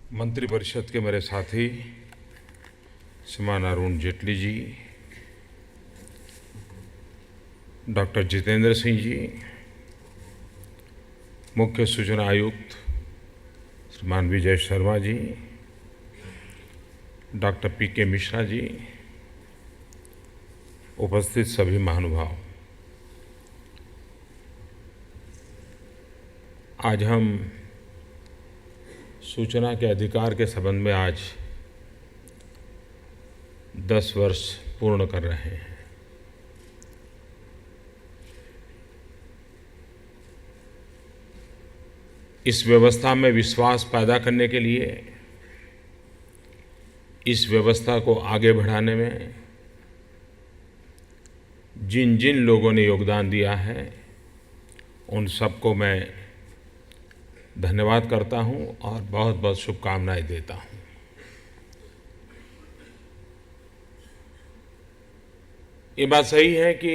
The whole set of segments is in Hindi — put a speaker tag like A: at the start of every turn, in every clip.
A: मंत्रिपरिषद के मेरे साथी श्रीमान अरुण जेटली जी, डॉक्टर जितेंद्र सिंह जी, मुख्य सूचना आयुक्त श्रीमान विजय शर्मा जी, डॉक्टर पी.के. मिश्रा जी, उपस्थित सभी महानुभाव, आज हम सूचना के अधिकार के संबंध में आज 10 वर्ष पूर्ण कर रहे हैं। इस व्यवस्था में विश्वास पैदा करने के लिए, इस व्यवस्था को आगे बढ़ाने में जिन जिन लोगों ने योगदान दिया है, उन सबको मैं धन्यवाद करता हूं और बहुत बहुत शुभकामनाएं देता हूं। ये बात सही है कि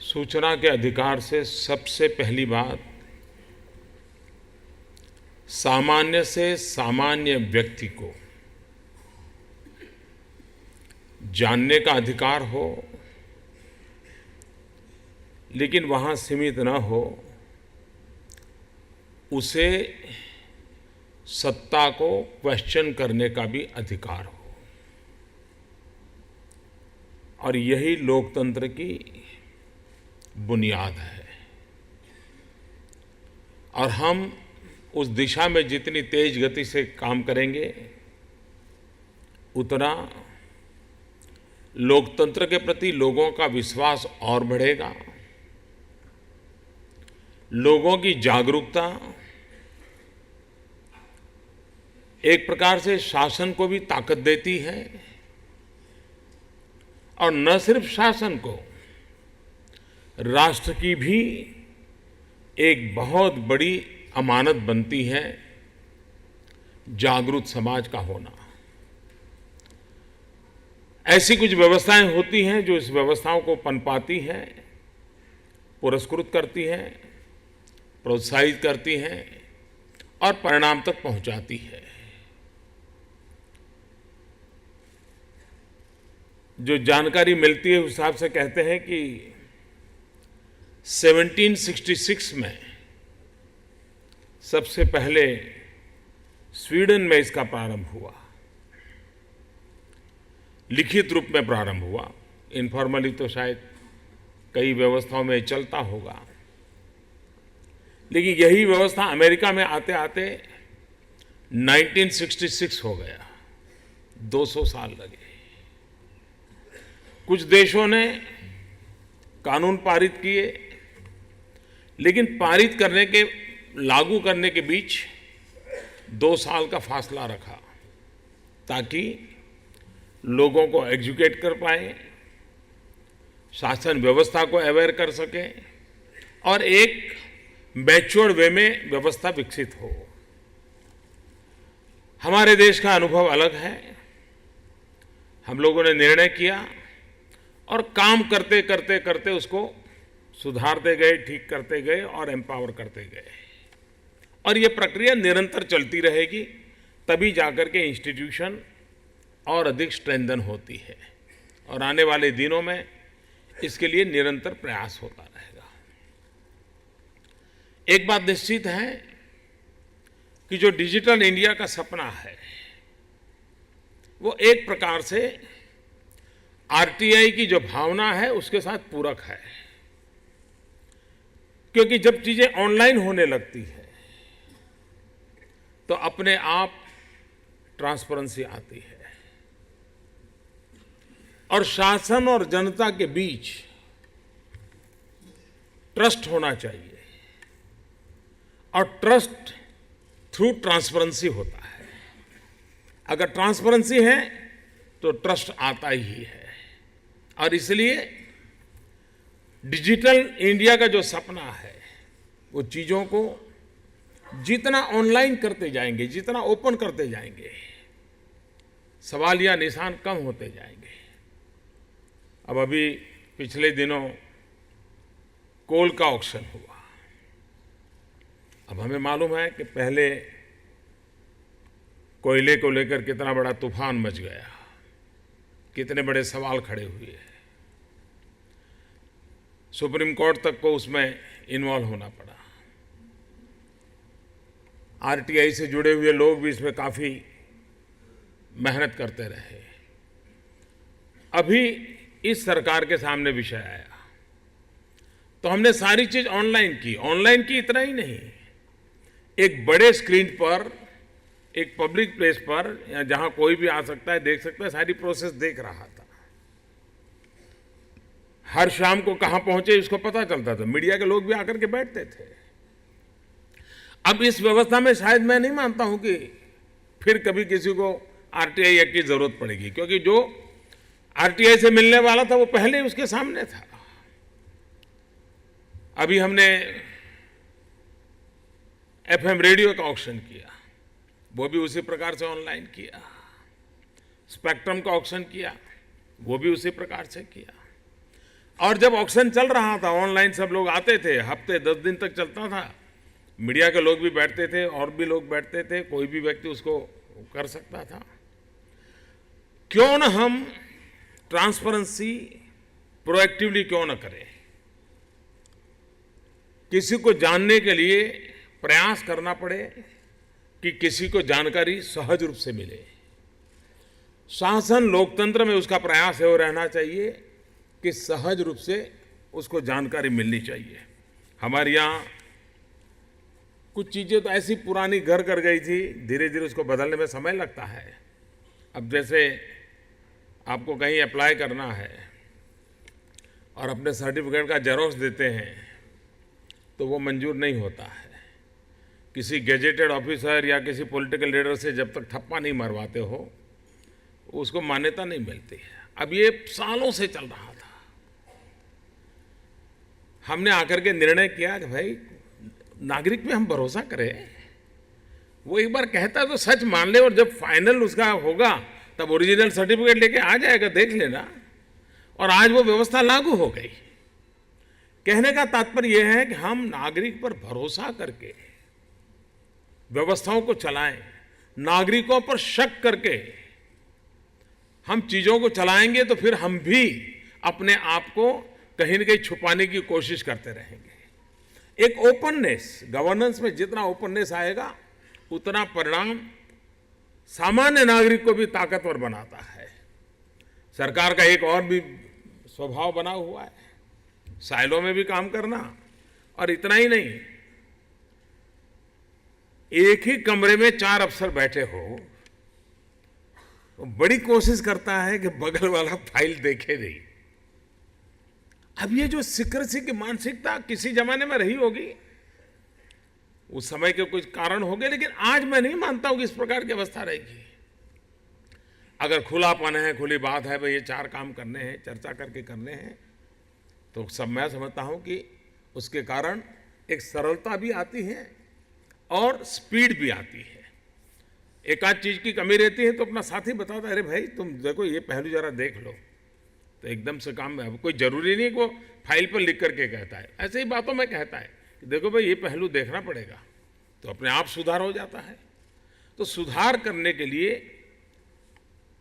A: सूचना के अधिकार से सबसे पहली बात सामान्य से सामान्य व्यक्ति को जानने का अधिकार हो, लेकिन वहाँ सीमित न हो, उसे सत्ता को क्वेश्चन करने का भी अधिकार हो। और यही लोकतंत्र की बुनियाद है। और हम उस दिशा में जितनी तेज गति से काम करेंगे, उतना लोकतंत्र के प्रति लोगों का विश्वास और बढ़ेगा, लोगों की जागरूकता एक प्रकार से शासन को भी ताकत देती है, और न सिर्फ शासन को, राष्ट्र की भी एक बहुत बड़ी अमानत बनती है जागरूक समाज का होना। ऐसी कुछ व्यवस्थाएं होती हैं जो इस व्यवस्थाओं को पनपाती हैं, पुरस्कृत करती हैं, प्रोत्साहित करती हैं और परिणाम तक पहुंचाती है। जो जानकारी मिलती है उस हिसाब से कहते हैं कि 1766 में सबसे पहले स्वीडन में इसका प्रारंभ हुआ, लिखित रूप में प्रारंभ हुआ। इनफॉर्मली तो शायद कई व्यवस्थाओं में चलता होगा, लेकिन यही व्यवस्था अमेरिका में आते आते 1966 हो गया। 200 साल लगे। कुछ देशों ने कानून पारित किए, लेकिन पारित करने के, लागू करने के बीच 2 साल का फासला रखा, ताकि लोगों को एजुकेट कर पाए, शासन व्यवस्था को अवेयर कर सके और एक मैच्योर्ड वे में व्यवस्था विकसित हो। हमारे देश का अनुभव अलग है। हम लोगों ने निर्णय किया और काम करते करते करते उसको सुधारते गए, ठीक करते गए और एम्पावर करते गए। और ये प्रक्रिया निरंतर चलती रहेगी, तभी जाकर के इंस्टीट्यूशन और अधिक स्ट्रेंथन होती है। और आने वाले दिनों में इसके लिए निरंतर प्रयास होता रहेगा। एक बात निश्चित है कि जो डिजिटल इंडिया का सपना है, वो एक प्रकार से आरटीआई की जो भावना है उसके साथ पूरक है। क्योंकि जब चीजें ऑनलाइन होने लगती है तो अपने आप ट्रांसपेरेंसी आती है, और शासन और जनता के बीच ट्रस्ट होना चाहिए, और ट्रस्ट थ्रू ट्रांसपेरेंसी होता है। अगर ट्रांसपेरेंसी है तो ट्रस्ट आता ही है। और इसलिए डिजिटल इंडिया का जो सपना है, वो चीज़ों को जितना ऑनलाइन करते जाएंगे, जितना ओपन करते जाएंगे, सवाल या निशान कम होते जाएंगे। अब अभी पिछले दिनों कोल का ऑक्शन हुआ। अब हमें मालूम है कि पहले कोयले को लेकर कितना बड़ा तूफान मच गया, कितने बड़े सवाल खड़े हुए। सुप्रीम कोर्ट तक को उसमें इन्वॉल्व होना पड़ा। आरटीआई से जुड़े हुए लोग भी इसमें काफ़ी मेहनत करते रहे। अभी इस सरकार के सामने विषय आया तो हमने सारी चीज़ ऑनलाइन की। ऑनलाइन की इतना ही नहीं, एक बड़े स्क्रीन पर, एक पब्लिक प्लेस पर, या जहां कोई भी आ सकता है, देख सकता है, सारी प्रोसेस देख रहा था। हर शाम को कहां पहुंचे इसको पता चलता था, मीडिया के लोग भी आकर के बैठते थे। अब इस व्यवस्था में शायद मैं नहीं मानता हूं कि फिर कभी किसी को आरटीआई एक्ट की जरूरत पड़ेगी, क्योंकि जो आरटीआई से मिलने वाला था वो पहले ही उसके सामने था। अभी हमने एफएम रेडियो का ऑक्शन किया, वो भी उसी प्रकार से ऑनलाइन किया। स्पेक्ट्रम का ऑक्शन किया, वो भी उसी प्रकार से किया। और जब ऑक्शन चल रहा था, ऑनलाइन सब लोग आते थे, हफ्ते 10 दिन तक चलता था, मीडिया के लोग भी बैठते थे और भी लोग बैठते थे, कोई भी व्यक्ति उसको कर सकता था। क्यों न हम ट्रांसपेरेंसी प्रोएक्टिवली क्यों न करें, किसी को जानने के लिए प्रयास करना पड़े कि किसी को जानकारी सहज रूप से मिले। शासन लोकतंत्र में उसका प्रयास है वो रहना चाहिए कि सहज रूप से उसको जानकारी मिलनी चाहिए। हमारे यहाँ कुछ चीज़ें तो ऐसी पुरानी घर कर गई थी, धीरे धीरे उसको बदलने में समय लगता है। अब जैसे आपको कहीं अप्लाई करना है और अपने सर्टिफिकेट का जेरॉक्स देते हैं तो वो मंजूर नहीं होता है। किसी गेजेटेड ऑफिसर या किसी पॉलिटिकल लीडर से जब तक ठप्पा नहीं मरवाते हो उसको मान्यता नहीं मिलती है। अब ये सालों से चल रहा था। हमने आकर के निर्णय किया कि भाई नागरिक पे हम भरोसा करें, वो एक बार कहता है तो सच मान ले, और जब फाइनल उसका होगा तब ओरिजिनल सर्टिफिकेट लेके आ जाएगा, देख लेना। और आज वो व्यवस्था लागू हो गई। कहने का तात्पर्य यह है कि हम नागरिक पर भरोसा करके व्यवस्थाओं को चलाएं, नागरिकों पर शक करके हम चीजों को चलाएंगे तो फिर हम भी अपने आप को कहीं न कहीं छुपाने की कोशिश करते रहेंगे। एक ओपननेस, गवर्नेंस में जितना ओपननेस आएगा उतना परिणाम सामान्य नागरिक को भी ताकतवर बनाता है। सरकार का एक और भी स्वभाव बना हुआ है, साइलों में भी काम करना। और इतना ही नहीं, एक ही कमरे में 4 अफसर बैठे हो, बड़ी कोशिश करता है कि बगल वाला फाइल देखे नहीं। अब ये जो सीक्रेसी की मानसिकता किसी जमाने में रही होगी, उस समय के कुछ कारण होंगे, लेकिन आज मैं नहीं मानता हूं कि इस प्रकार की अवस्था रहेगी। अगर खुलापन है, खुली बात है, भाई ये 4 काम करने हैं, चर्चा करके करने हैं, तो सब मैं समझता हूं कि उसके कारण एक सरलता भी आती है और स्पीड भी आती है। एक आध चीज़ की कमी रहती है तो अपना साथी बताता है, अरे भाई तुम देखो ये पहलू जरा देख लो, तो एकदम से काम में। कोई ज़रूरी नहीं कि वो फाइल पर लिख करके कहता है, ऐसे ही बातों में कहता है कि देखो भाई ये पहलू देखना पड़ेगा, तो अपने आप सुधार हो जाता है। तो सुधार करने के लिए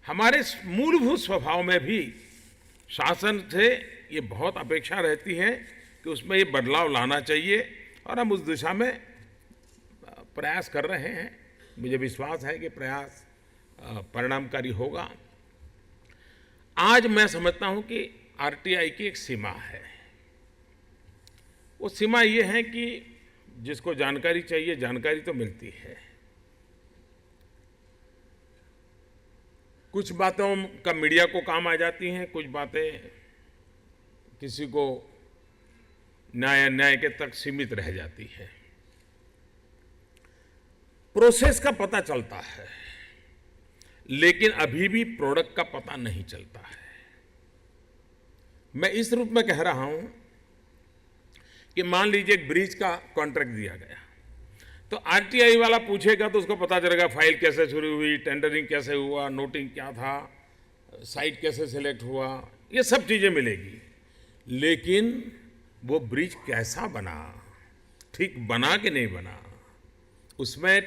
A: हमारे मूलभूत स्वभाव में भी शासन से ये बहुत अपेक्षा रहती है कि उसमें ये बदलाव लाना चाहिए, और हम उस दिशा में प्रयास कर रहे हैं। मुझे विश्वास है कि प्रयास परिणामकारी होगा। आज मैं समझता हूं कि आरटीआई की एक सीमा है। वो सीमा ये है कि जिसको जानकारी चाहिए, जानकारी तो मिलती है। कुछ बातों का मीडिया को काम आ जाती हैं, कुछ बातें किसी को न्याय के तक सीमित रह जाती है। प्रोसेस का पता चलता है, लेकिन अभी भी प्रोडक्ट का पता नहीं चलता है। मैं इस रूप में कह रहा हूं कि मान लीजिए एक ब्रिज का कॉन्ट्रैक्ट दिया गया, तो आरटीआई वाला पूछेगा तो उसको पता चलेगा फाइल कैसे शुरू हुई, टेंडरिंग कैसे हुआ, नोटिंग क्या था, साइट कैसे सिलेक्ट हुआ, ये सब चीज़ें मिलेगी। लेकिन वो ब्रिज कैसा बना, ठीक बना कि नहीं बना, उसमें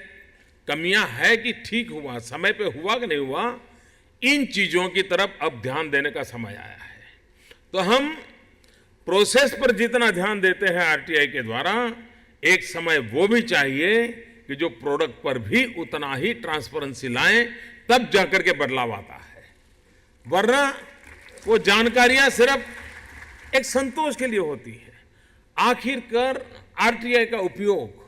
A: कमियां है कि ठीक हुआ, समय पे हुआ कि नहीं हुआ, इन चीजों की तरफ अब ध्यान देने का समय आया है। तो हम प्रोसेस पर जितना ध्यान देते हैं आरटीआई के द्वारा, एक समय वो भी चाहिए कि जो प्रोडक्ट पर भी उतना ही ट्रांसपेरेंसी लाएं, तब जाकर के बदलाव आता है। वरना वो जानकारियां सिर्फ एक संतोष के लिए होती है। आखिरकार आरटीआई का उपयोग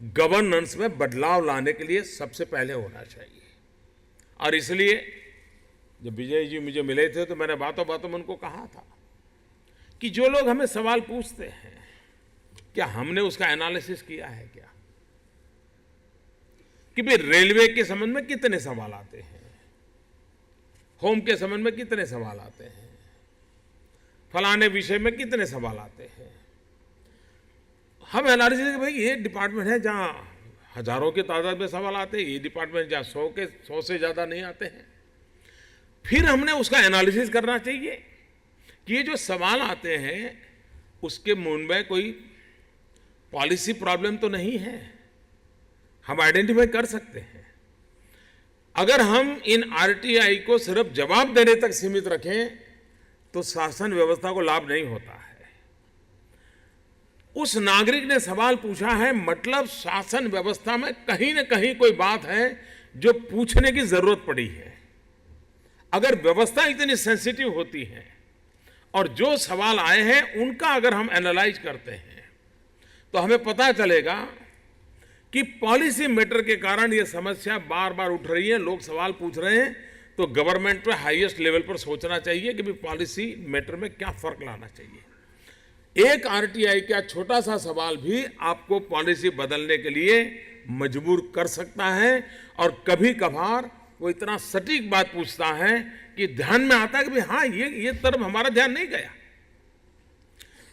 A: गवर्नेंस में बदलाव लाने के लिए सबसे पहले होना चाहिए। और इसलिए जब विजय जी मुझे मिले थे तो मैंने बातों बातों में उनको कहा था कि जो लोग हमें सवाल पूछते हैं, क्या हमने उसका एनालिसिस किया है क्या? कि भाई रेलवे के संबंध में कितने सवाल आते हैं, होम के संबंध में कितने सवाल आते हैं, फलाने विषय में कितने सवाल आते हैं। हम एनालिसिस, भाई ये डिपार्टमेंट है जहां हजारों की तादाद में सवाल आते हैं, ये डिपार्टमेंट जहां 100 से ज्यादा नहीं आते हैं। फिर हमने उसका एनालिसिस करना चाहिए कि ये जो सवाल आते हैं उसके मूल में कोई पॉलिसी प्रॉब्लम तो नहीं है, हम आइडेंटिफाई कर सकते हैं। अगर हम इन आरटीआई को सिर्फ जवाब देने तक सीमित रखें तो शासन व्यवस्था को लाभ नहीं होता है। उस नागरिक ने सवाल पूछा है, मतलब शासन व्यवस्था में कहीं न कहीं कोई बात है जो पूछने की जरूरत पड़ी है। अगर व्यवस्था इतनी सेंसिटिव होती है और जो सवाल आए हैं उनका अगर हम एनालाइज करते हैं तो हमें पता चलेगा कि पॉलिसी मैटर के कारण ये समस्या बार बार उठ रही है, लोग सवाल पूछ रहे हैं। तो गवर्नमेंट पे हाईएस्ट लेवल पर सोचना चाहिए कि भाई पॉलिसी मैटर में क्या फर्क लाना चाहिए। एक आरटीआई का छोटा सा सवाल भी आपको पॉलिसी बदलने के लिए मजबूर कर सकता है। और कभी कभार वो इतना सटीक बात पूछता है कि ध्यान में आता है कि भाई हाँ, ये तरफ हमारा ध्यान नहीं गया।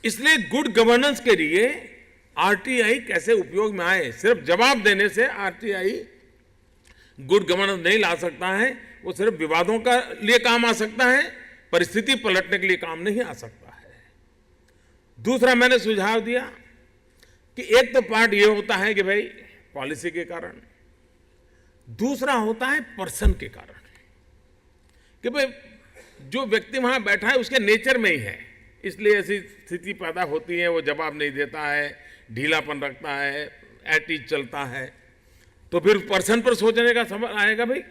A: इसलिए गुड गवर्नेंस के लिए आरटीआई कैसे उपयोग में आए, सिर्फ जवाब देने से आरटीआई गुड गवर्नेंस नहीं ला सकता है। वो सिर्फ विवादों का लिए काम आ सकता है, परिस्थिति पलटने के लिए काम नहीं आ सकता है। दूसरा मैंने सुझाव दिया कि एक तो पार्ट ये होता है कि भाई पॉलिसी के कारण, दूसरा होता है पर्सन के कारण कि भाई जो व्यक्ति वहां बैठा है उसके नेचर में ही है, इसलिए ऐसी स्थिति पैदा होती है, वो जवाब नहीं देता है, ढीलापन रखता है, एटीज चलता है। तो फिर पर्सन पर सोचने का समय आएगा, भाई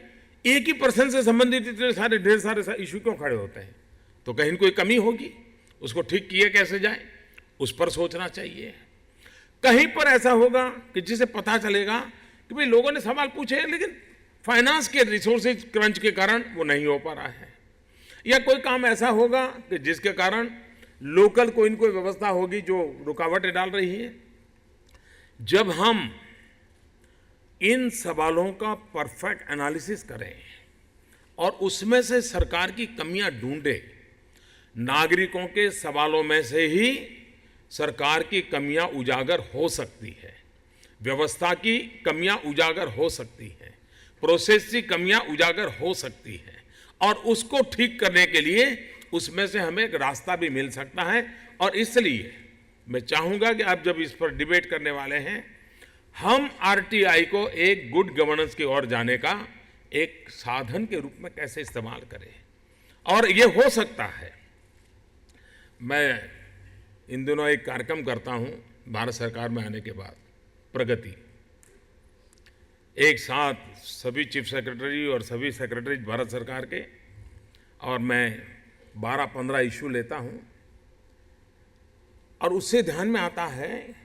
A: एक ही पर्सन से संबंधित इतने सारे ढेर सारे इशू क्यों खड़े होते हैं? तो कहीं कोई कमी होगी, उसको ठीक किए कैसे जाए, उस पर सोचना चाहिए। कहीं पर ऐसा होगा कि जिसे पता चलेगा कि भाई लोगों ने सवाल पूछे लेकिन फाइनेंस के रिसोर्सेज क्रंच के कारण वो नहीं हो पा रहा है, या कोई काम ऐसा होगा कि जिसके कारण लोकल कोई न कोई व्यवस्था होगी जो रुकावटें डाल रही है। जब हम इन सवालों का परफेक्ट एनालिसिस करें और उसमें से सरकार की कमियां ढूंढें, नागरिकों के सवालों में से ही सरकार की कमियां उजागर हो सकती है, व्यवस्था की कमियां उजागर हो सकती हैं, प्रोसेस की कमियां उजागर हो सकती हैं, और उसको ठीक करने के लिए उसमें से हमें एक रास्ता भी मिल सकता है। और इसलिए मैं चाहूंगा कि आप जब इस पर डिबेट करने वाले हैं, हम आरटीआई को एक गुड गवर्नेंस की ओर जाने का एक साधन के रूप में कैसे इस्तेमाल करें। और ये हो सकता है, मैं इन दिनों एक कार्यक्रम करता हूं भारत सरकार में आने के बाद, प्रगति, एक साथ सभी चीफ सेक्रेटरी और सभी सेक्रेटरी भारत सरकार के, और मैं 12-15 इशू लेता हूं। और उससे ध्यान में आता है,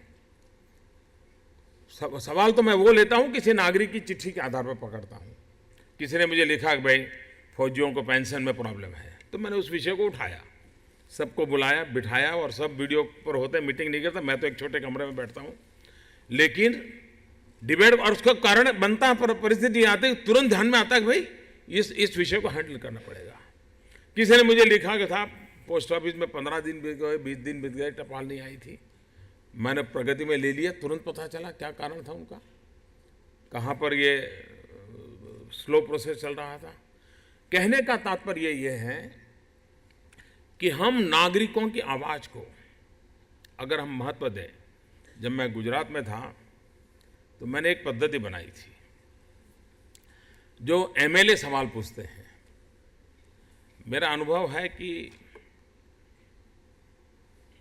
A: सवाल तो मैं वो लेता हूं किसी नागरिक की चिट्ठी के आधार पर पकड़ता हूं। किसी ने मुझे लिखा कि भाई फौजियों को पेंशन में प्रॉब्लम है, तो मैंने उस विषय को उठाया, सबको बुलाया, बिठाया, और सब वीडियो पर होते, मीटिंग नहीं करता, मैं तो एक छोटे कमरे में बैठता हूं, लेकिन डिबेट और उसका कारण बनता है, परिस्थिति आती है, तुरंत ध्यान में आता है कि भाई इस विषय को हैंडल करना पड़ेगा। किसी ने मुझे लिखा कि था पोस्ट ऑफिस में 15 दिन बीत गए, 20 दिन बीत गए, टपाल नहीं आई थी। मैंने प्रगति में ले लिया, तुरंत पता चला क्या कारण था उनका, कहाँ पर ये स्लो प्रोसेस चल रहा था। कहने का तात्पर्य ये है कि हम नागरिकों की आवाज़ को अगर हम महत्व दें। जब मैं गुजरात में था तो मैंने एक पद्धति बनाई थी। जो एमएलए सवाल पूछते हैं, मेरा अनुभव है कि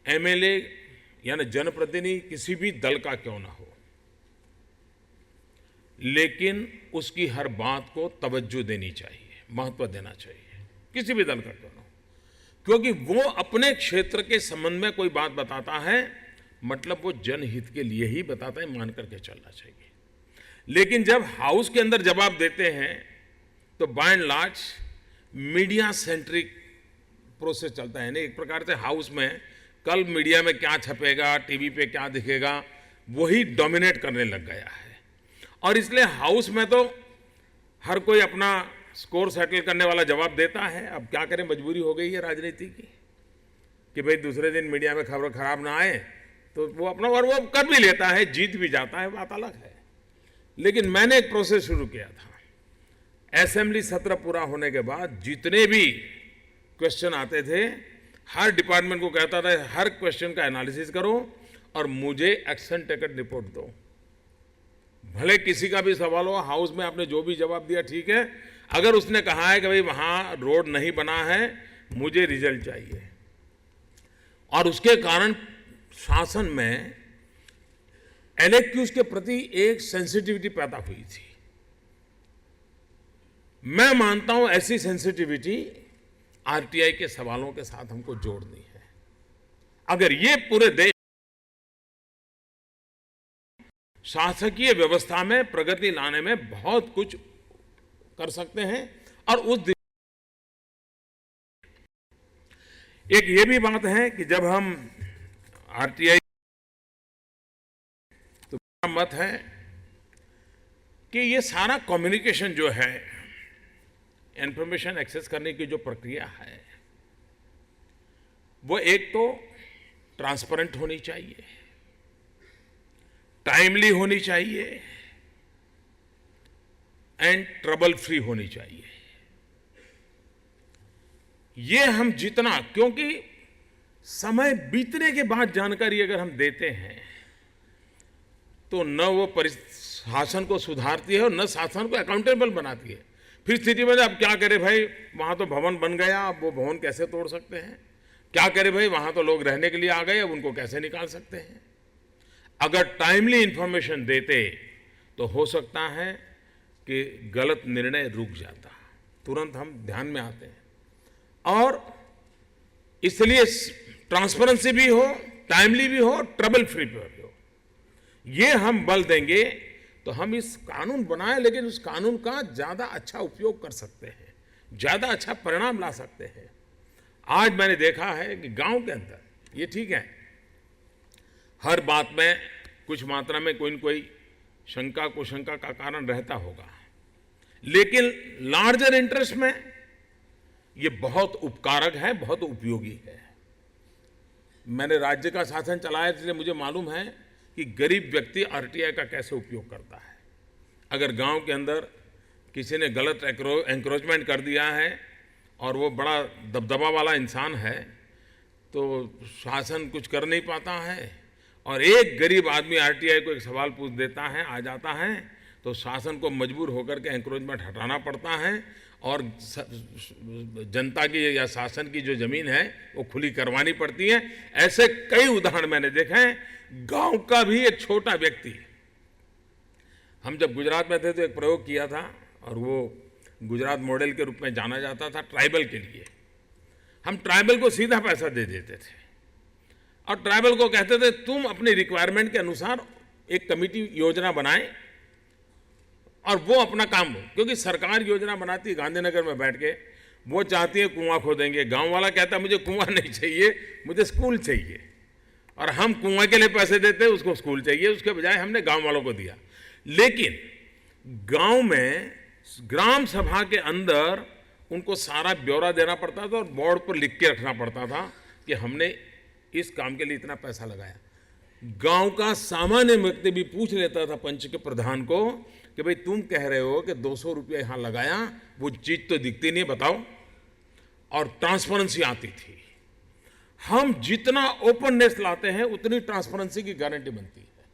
A: एमएलए यानी जनप्रतिनिधि किसी भी दल का क्यों ना हो, लेकिन उसकी हर बात को तवज्जो देनी चाहिए, महत्व देना चाहिए, किसी भी दल का क्यों ना हो, क्योंकि वो अपने क्षेत्र के संबंध में कोई बात बताता है, मतलब वो जनहित के लिए ही बताता है, मान करके चलना चाहिए। लेकिन जब हाउस के अंदर जवाब देते हैं तो by and large media centric process चलता है। नहीं, एक प्रकार से हाउस में कल मीडिया में क्या छपेगा, टीवी पे क्या दिखेगा, वही डोमिनेट करने लग गया है। और इसलिए हाउस में तो हर कोई अपना स्कोर सेटल करने वाला जवाब देता है। अब क्या करें, मजबूरी हो गई है राजनीति की कि भाई दूसरे दिन मीडिया में खबर खराब ना आए, तो वो अपना और वो कर भी लेता है, जीत भी जाता है, बात अलग है। लेकिन मैंने एक प्रोसेस शुरू किया था। असेंबली सत्र पूरा होने के बाद जितने भी क्वेश्चन आते थे, हर डिपार्टमेंट को कहता था हर क्वेश्चन का एनालिसिस करो और मुझे एक्शन टेकन रिपोर्ट दो। भले किसी का भी सवाल हो, हाउस में आपने जो भी जवाब दिया ठीक है, अगर उसने कहा है कि भाई वहां रोड नहीं बना है, मुझे रिजल्ट चाहिए। और उसके कारण शासन में एलएक्यूज के प्रति एक सेंसिटिविटी पैदा हुई थी। मैं मानता हूं ऐसी सेंसिटिविटी आरटीआई के सवालों के साथ हमको जोड़नी है। अगर ये पूरे देश शासकीय व्यवस्था में प्रगति लाने में बहुत कुछ कर सकते हैं। और उस एक ये भी बात है कि जब हम आरटीआई, तो मेरा मत है कि ये सारा कम्युनिकेशन जो है, इंफॉर्मेशन एक्सेस करने की जो प्रक्रिया है, वो एक तो ट्रांसपेरेंट होनी चाहिए, टाइमली होनी चाहिए एंड ट्रबल फ्री होनी चाहिए। ये हम जितना, क्योंकि समय बीतने के बाद जानकारी अगर हम देते हैं तो न वो शासन को सुधारती है और न शासन को अकाउंटेबल बनाती है। फिर स्थिति में अब क्या करें भाई, वहां तो भवन बन गया, अब वो भवन कैसे तोड़ सकते हैं, क्या करें भाई, वहां तो लोग रहने के लिए आ गए, अब उनको कैसे निकाल सकते हैं। अगर टाइमली इंफॉर्मेशन देते तो हो सकता है कि गलत निर्णय रुक जाता, तुरंत हम ध्यान में आते हैं। और इसलिए ट्रांसपेरेंसी भी हो, टाइमली भी हो, ट्रबल फ्री भी हो, ये हम बल देंगे तो हम इस कानून बनाए, लेकिन उस कानून का ज्यादा अच्छा उपयोग कर सकते हैं, ज्यादा अच्छा परिणाम ला सकते हैं। आज मैंने देखा है कि गांव के अंदर ये ठीक है, हर बात में कुछ मात्रा में कोई न कोई शंका कुशंका का कारण रहता होगा, लेकिन लार्जर इंटरेस्ट में ये बहुत उपकारक है, बहुत उपयोगी है। मैंने राज्य का शासन चलाया, इसलिए मुझे मालूम है कि गरीब व्यक्ति आरटीआई का कैसे उपयोग करता है। अगर गांव के अंदर किसी ने गलत एंक्रोचमेंट कर दिया है और वो बड़ा दबदबा वाला इंसान है, तो शासन कुछ कर नहीं पाता है, और एक गरीब आदमी आरटीआई को एक सवाल पूछ देता है, आ जाता है, तो शासन को मजबूर होकर के एंक्रोचमेंट हटाना पड़ता है और जनता की या शासन की जो जमीन है वो खुली करवानी पड़ती है। ऐसे कई उदाहरण मैंने देखे हैं। गांव का भी एक छोटा व्यक्ति, हम जब गुजरात में थे तो एक प्रयोग किया था, और वो गुजरात मॉडल के रूप में जाना जाता था ट्राइबल के लिए। हम ट्राइबल को सीधा पैसा दे देते थे और ट्राइबल को कहते थे तुम अपनी रिक्वायरमेंट के अनुसार एक कमेटी योजना बनाएं और वो अपना काम हो, क्योंकि सरकार योजना बनाती है गांधीनगर में बैठ के, वो चाहती है कुआं खोदेंगे, गांव वाला कहता है मुझे कुआं नहीं चाहिए, मुझे स्कूल चाहिए, और हम कुआं के लिए पैसे देते हैं, उसको स्कूल चाहिए, उसके बजाय हमने गांव वालों को दिया। लेकिन गांव में ग्राम सभा के अंदर उनको सारा ब्यौरा देना पड़ता था और बोर्ड पर लिख के रखना पड़ता था कि हमने इस काम के लिए इतना पैसा लगाया। गांव का सामान्य व्यक्ति भी पूछ लेता था पंच के प्रधान को कि भाई तुम कह रहे हो कि 200 रुपया यहां लगाया, वो चीज तो दिखती नहीं, बताओ। और ट्रांसपेरेंसी आती थी। हम जितना ओपननेस लाते हैं उतनी ट्रांसपेरेंसी की गारंटी बनती है।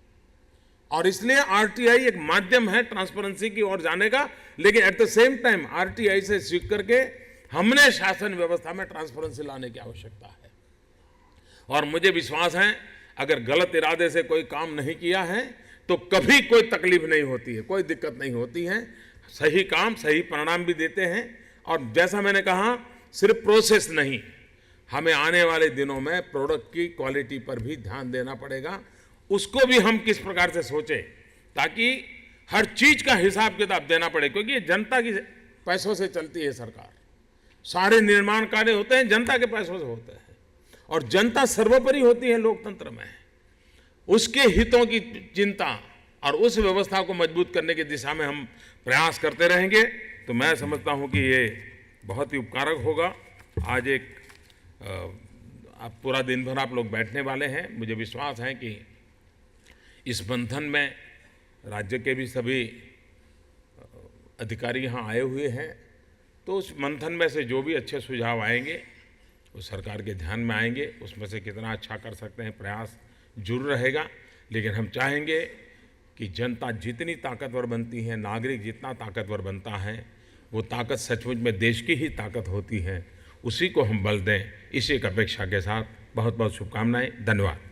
A: और इसलिए आरटीआई एक माध्यम है ट्रांसपेरेंसी की ओर जाने का, लेकिन at the same time RTI से सीख करके हमने शासन व्यवस्था में ट्रांसपेरेंसी लाने की आवश्यकता है। और मुझे विश्वास है अगर गलत इरादे से कोई काम नहीं किया है तो कभी कोई तकलीफ नहीं होती है, कोई दिक्कत नहीं होती है। सही काम सही परिणाम भी देते हैं। और जैसा मैंने कहा, सिर्फ प्रोसेस नहीं, हमें आने वाले दिनों में प्रोडक्ट की क्वालिटी पर भी ध्यान देना पड़ेगा। उसको भी हम किस प्रकार से सोचें ताकि हर चीज का हिसाब किताब देना पड़े, क्योंकि ये जनता की पैसों से चलती है सरकार। सारे निर्माण कार्य होते हैं जनता के पैसों से होते हैं, और जनता सर्वोपरि होती है लोकतंत्र में। उसके हितों की चिंता और उस व्यवस्था को मजबूत करने की दिशा में हम प्रयास करते रहेंगे तो मैं समझता हूं कि ये बहुत ही उपकारक होगा। आज आप पूरा दिन भर आप लोग बैठने वाले हैं। मुझे विश्वास है कि इस मंथन में राज्य के भी सभी अधिकारी यहाँ आए हुए हैं, तो उस मंथन में से जो भी अच्छे सुझाव आएंगे वो सरकार के ध्यान में आएंगे। उसमें से कितना अच्छा कर सकते हैं प्रयास जरूर रहेगा। लेकिन हम चाहेंगे कि जनता जितनी ताकतवर बनती है, नागरिक जितना ताकतवर बनता है, वो ताकत सचमुच में देश की ही ताकत होती है। उसी को हम बल दें, इसी एक अपेक्षा के साथ बहुत बहुत शुभकामनाएं। धन्यवाद।